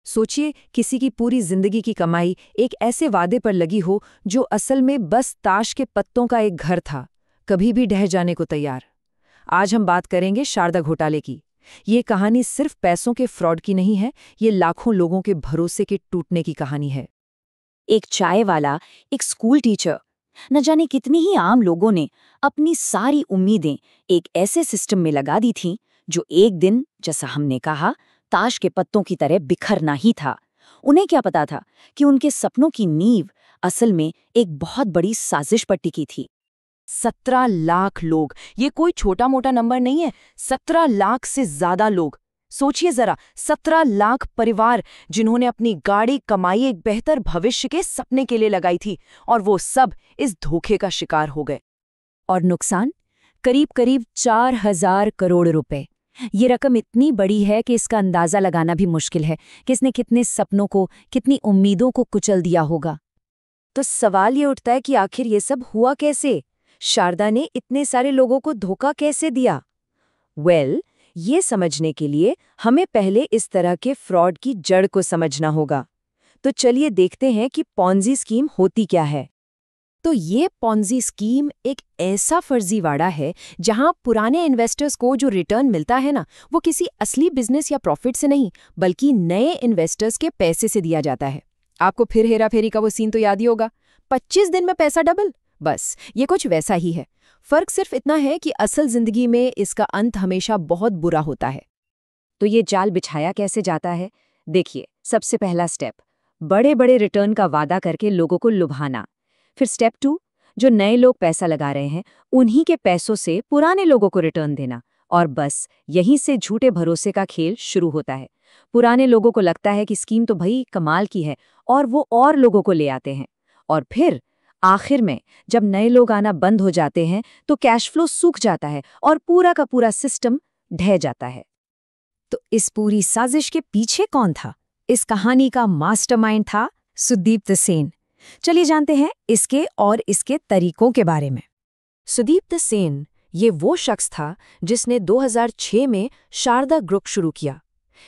सोचिए किसी की पूरी जिंदगी की कमाई एक ऐसे वादे पर लगी हो जो असल में बस ताश के पत्तों का एक घर था, कभी भी ढह जाने को तैयार। आज हम बात करेंगे शारदा घोटाले की। ये कहानी सिर्फ पैसों के फ्रॉड की नहीं है, ये लाखों लोगों के भरोसे के टूटने की कहानी है। एक चाय वाला, एक स्कूल टीचर, न जाने कितनी ही आम लोगों ने अपनी सारी उम्मीदें एक ऐसे सिस्टम में लगा दी थीं जो एक दिन, जैसा हमने कहा, ताश के पत्तों की तरह बिखरना ही था। उन्हें क्या पता था कि उनके सपनों की नींव असल में एक बहुत बड़ी साजिश पर टिकी थी। 17 लाख लोग, ये कोई छोटा मोटा नंबर नहीं है। 17 लाख से ज्यादा लोग। सोचिए जरा, 17 लाख परिवार जिन्होंने अपनी गाड़ी कमाई एक बेहतर भविष्य के सपने के लिए लगाई थी, और वो सब इस धोखे का शिकार हो गए। और नुकसान करीब करीब 4,000 करोड़ रुपए। ये रकम इतनी बड़ी है कि इसका अंदाजा लगाना भी मुश्किल है कि इसने कितने सपनों को, कितनी उम्मीदों को कुचल दिया होगा। तो सवाल ये उठता है कि आखिर ये सब हुआ कैसे? शारदा ने इतने सारे लोगों को धोखा कैसे दिया? ये समझने के लिए हमें पहले इस तरह के फ्रॉड की जड़ को समझना होगा। तो चलिए देखते हैं कि पॉन्जी स्कीम होती क्या है। तो ये पॉन्जी स्कीम एक ऐसा फर्जीवाड़ा है जहां पुराने इन्वेस्टर्स को जो रिटर्न मिलता है ना, वो किसी असली बिजनेस या प्रॉफिट से नहीं, बल्कि नए इन्वेस्टर्स के पैसे से दिया जाता है। आपको फिर हेरा फेरी का वो सीन तो याद ही होगा, 25 दिन में पैसा डबल। बस ये कुछ वैसा ही है। फर्क सिर्फ इतना है कि असल जिंदगी में इसका अंत हमेशा बहुत बुरा होता है। तो ये जाल बिछाया कैसे जाता है? देखिए, सबसे पहला स्टेप, बड़े बड़े रिटर्न का वादा करके लोगों को लुभाना। फिर स्टेप 2, जो नए लोग पैसा लगा रहे हैं उन्हीं के पैसों से पुराने लोगों को रिटर्न देना। और बस यहीं से झूठे भरोसे का खेल शुरू होता है। पुराने लोगों को लगता है कि स्कीम तो भाई कमाल की है, और वो और लोगों को ले आते हैं। और फिर आखिर में जब नए लोग आना बंद हो जाते हैं तो कैश फ्लो सूख जाता है और पूरा का पूरा सिस्टम ढह जाता है। तो इस पूरी साजिश के पीछे कौन था? इस कहानी का मास्टरमाइंड था सुदीप्त सेन। चलिए जानते हैं इसके और इसके तरीकों के बारे में। सुदीप्त सेन ये वो शख्स था जिसने 2006 में शारदा ग्रुप शुरू किया।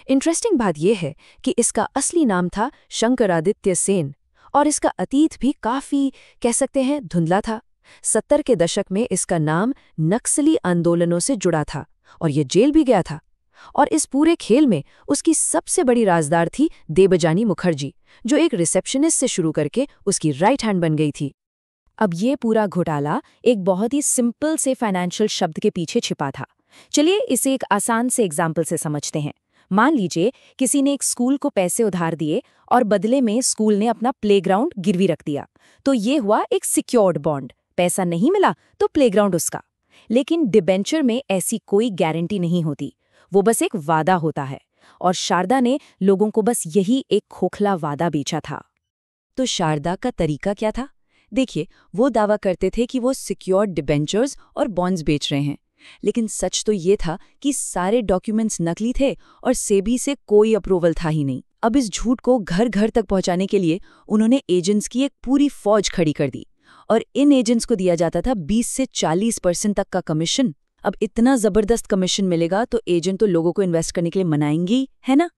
इंटरेस्टिंग बात यह है कि इसका असली नाम था शंकरादित्य सेन, और इसका अतीत भी काफी, कह सकते हैं, धुंधला था। 70 के दशक में इसका नाम नक्सली आंदोलनों से जुड़ा था और ये जेल भी गया था। और इस पूरे खेल में उसकी सबसे बड़ी राजदार थी देवजानी मुखर्जी, जो एक रिसेप्शनिस्ट से शुरू करके उसकी राइट हैंड बन गई थी। अब ये पूरा घोटाला एक बहुत ही सिंपल से फाइनेंशियल शब्द के पीछे छिपा था। चलिए इसे एक आसान से एग्जाम्पल से समझते हैं। मान लीजिए किसी ने एक स्कूल को पैसे उधार दिए और बदले में स्कूल ने अपना प्लेग्राउंड गिरवी रख दिया। तो ये हुआ एक सिक्योर्ड बॉन्ड। पैसा नहीं मिला तो प्लेग्राउंड उसका। लेकिन डिबेंचर में ऐसी कोई गारंटी नहीं होती, वो बस एक वादा होता है। और शारदा ने लोगों को बस यही एक खोखला वादा बेचा था। तो शारदा का तरीका क्या था? देखिए, वो दावा करते थे कि वो सिक्योर्ड डिबेंचर्स और बॉन्ड्स बेच रहे हैं, लेकिन सच तो ये था कि सारे डॉक्यूमेंट्स नकली थे और सेबी से कोई अप्रूवल था ही नहीं। अब इस झूठ को घर घर तक पहुंचाने के लिए उन्होंने एजेंट्स की एक पूरी फौज खड़ी कर दी, और इन एजेंट्स को दिया जाता था 20 से 40% तक का कमीशन। अब इतना जबरदस्त कमीशन मिलेगा तो एजेंट तो लोगों को इन्वेस्ट करने के लिए मनाएंगे ही, है ना?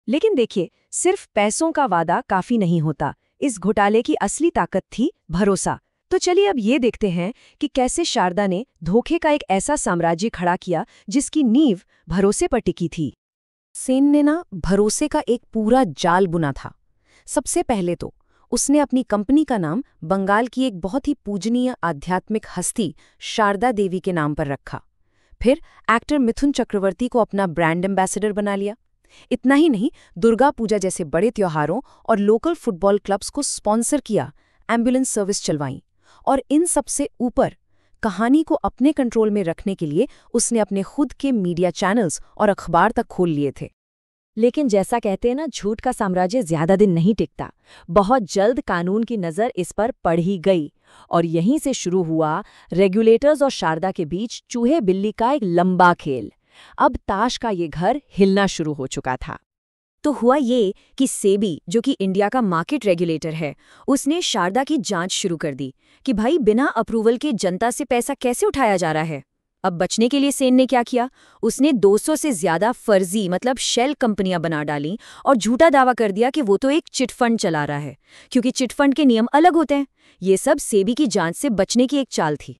लेकिन देखिए, सिर्फ पैसों का वादा काफी नहीं होता। इस घोटाले की असली ताकत थी भरोसा। तो चलिए अब ये देखते हैं कि कैसे शारदा ने धोखे का एक ऐसा साम्राज्य खड़ा किया जिसकी नींव भरोसे पर टिकी थी। सेन ने ना भरोसे का एक पूरा जाल बुना था। सबसे पहले तो उसने अपनी कंपनी का नाम बंगाल की एक बहुत ही पूजनीय आध्यात्मिक हस्ती शारदा देवी के नाम पर रखा। फिर एक्टर मिथुन चक्रवर्ती को अपना ब्रांड एम्बेसडर बना लिया। इतना ही नहीं, दुर्गा पूजा जैसे बड़े त्योहारों और लोकल फुटबॉल क्लब्स को स्पॉन्सर किया, एम्बुलेंस सर्विस चलवाई। और इन सबसे ऊपर कहानी को अपने कंट्रोल में रखने के लिए उसने अपने खुद के मीडिया चैनल्स और अखबार तक खोल लिए थे। लेकिन जैसा कहते हैं ना, झूठ का साम्राज्य ज्यादा दिन नहीं टिकता। बहुत जल्द कानून की नज़र इस पर पड़ ही गई, और यहीं से शुरू हुआ रेगुलेटर्स और शारदा के बीच चूहे बिल्ली का एक लंबा खेल। अब ताश का ये घर हिलना शुरू हो चुका था। तो हुआ ये कि सेबी, जो कि इंडिया का मार्केट रेगुलेटर है, उसने शारदा की जांच शुरू कर दी कि भाई बिना अप्रूवल के जनता से पैसा कैसे उठाया जा रहा है। अब बचने के लिए सेन ने क्या किया? उसने 200 से ज्यादा फर्जी मतलब शेल कंपनियां बना डाली और झूठा दावा कर दिया कि वो तो एक चिटफंड चला रहा है, क्योंकि चिटफंड के नियम अलग होते हैं। ये सब सेबी की जांच से बचने की एक चाल थी।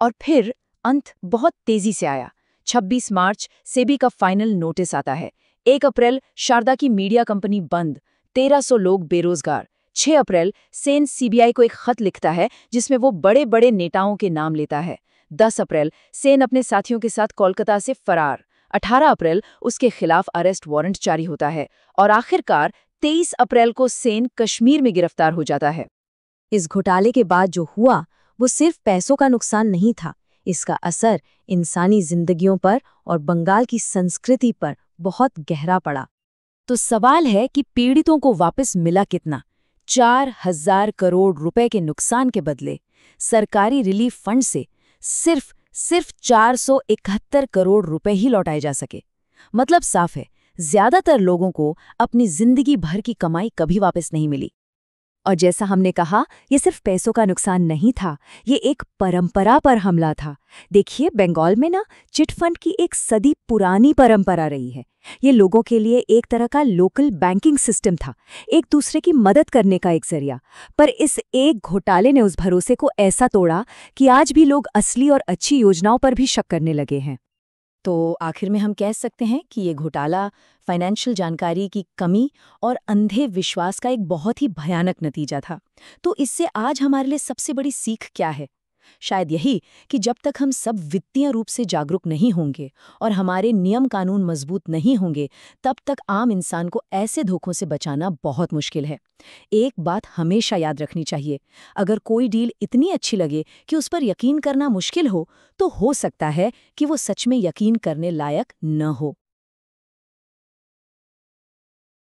और फिर अंत बहुत तेजी से आया। 26 मार्च सेबी का फाइनल नोटिस आता है। 1 अप्रैल शारदा की मीडिया कंपनी बंद, 1300 लोग बेरोजगार। 6 अप्रैल सेन सीबीआई को एक खत लिखता है जिसमें वो बड़े बड़े नेताओं के नाम लेता है। 10 अप्रैल सेन अपने साथियों के साथ कोलकाता से फरार। 18 अप्रैल उसके खिलाफ अरेस्ट वारंट जारी होता है और आखिरकार 23 अप्रैल को सेन कश्मीर में गिरफ्तार हो जाता है। इस घोटाले के बाद जो हुआ वो सिर्फ पैसों का नुकसान नहीं था, इसका असर इंसानी जिंदगियों पर और बंगाल की संस्कृति पर बहुत गहरा पड़ा। तो सवाल है कि पीड़ितों को वापस मिला कितना? 4,000 करोड़ रुपए के नुकसान के बदले सरकारी रिलीफ फंड से सिर्फ 471 करोड़ रुपए ही लौटाए जा सके। मतलब साफ है, ज्यादातर लोगों को अपनी जिंदगी भर की कमाई कभी वापस नहीं मिली। और जैसा हमने कहा, ये सिर्फ पैसों का नुकसान नहीं था, ये एक परंपरा पर हमला था। देखिए, बंगाल में ना चिटफंड की एक सदी पुरानी परंपरा रही है। ये लोगों के लिए एक तरह का लोकल बैंकिंग सिस्टम था, एक दूसरे की मदद करने का एक जरिया। पर इस एक घोटाले ने उस भरोसे को ऐसा तोड़ा कि आज भी लोग असली और अच्छी योजनाओं पर भी शक करने लगे हैं। तो आखिर में हम कह सकते हैं कि ये घोटाला फाइनेंशियल जानकारी की कमी और अंधे विश्वास का एक बहुत ही भयानक नतीजा था। तो इससे आज हमारे लिए सबसे बड़ी सीख क्या है? शायद यही कि जब तक हम सब वित्तीय रूप से जागरूक नहीं होंगे और हमारे नियम कानून मजबूत नहीं होंगे, तब तक आम इंसान को ऐसे धोखों से बचाना बहुत मुश्किल है। एक बात हमेशा याद रखनी चाहिए, अगर कोई डील इतनी अच्छी लगे कि उस पर यकीन करना मुश्किल हो सकता है कि वो सच में यकीन करने लायक न हो।